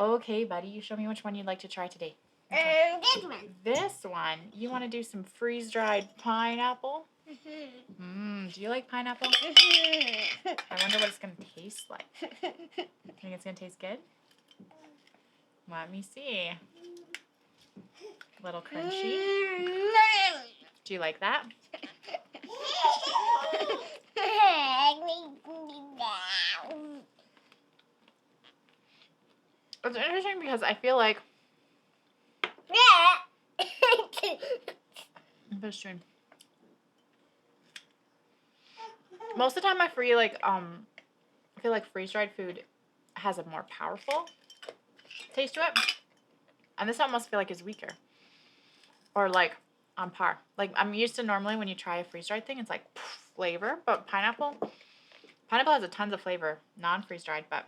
Okay, buddy, you show me which one you'd like to try today. This one. This one. You want to do some freeze-dried pineapple? Do you like pineapple? I wonder what it's going to taste like. Think it's going to taste good? Let me see. A little crunchy. Do you like that? It's interesting because I feel like most of the time I feel like freeze-dried food has a more powerful taste to it. And this almost feel like is weaker. Or like on par. Like I'm used to normally when you try a freeze-dried thing, it's like flavor, but pineapple has a tons of flavor, non-freeze-dried, but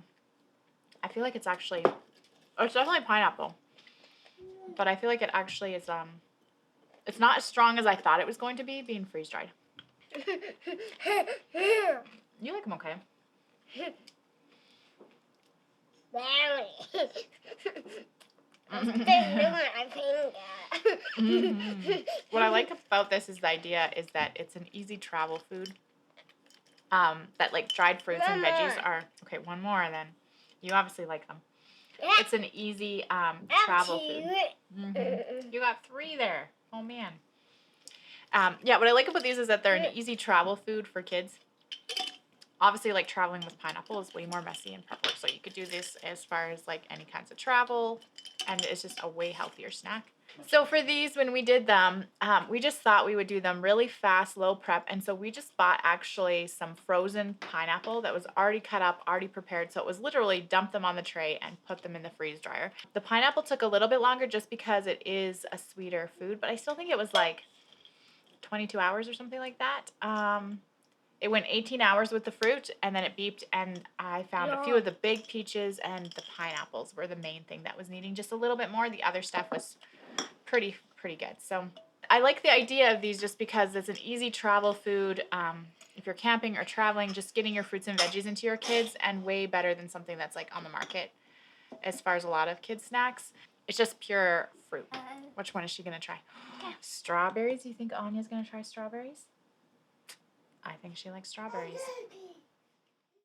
I feel like it's definitely pineapple. But I feel like it actually is it's not as strong as I thought it was going to be being freeze-dried. You like them okay? What I like about this is the idea is that it's an easy travel food. That like dried fruits and veggies are okay. One more, then you obviously like them. It's an easy travel food. You got 3 there. Oh man. Yeah, what I like about these is that they're an easy travel food for kids. Obviously, like traveling with pineapple is way more messy and prep work, so you could do this as far as like any kinds of travel, and it's just a way healthier snack. So for these, when we did them, we just thought we would do them really fast, low prep, and so we just bought actually some frozen pineapple that was already cut up, already prepared, so it was literally dump them on the tray and put them in the freeze dryer. The pineapple took a little bit longer just because it is a sweeter food, but I still think it was like 22 hours or something like that. It went 18 hours with the fruit, and then it beeped, and I found a few of the big peaches, and the pineapples were the main thing that was needing just a little bit more. The other stuff was pretty good. So I like the idea of these just because it's an easy travel food. If you're camping or traveling, just getting your fruits and veggies into your kids, and way better than something that's like on the market as far as a lot of kids' snacks. It's just pure fruit. Which one is she going to try? Strawberries? You think Anya's going to try strawberries? I think she likes strawberries.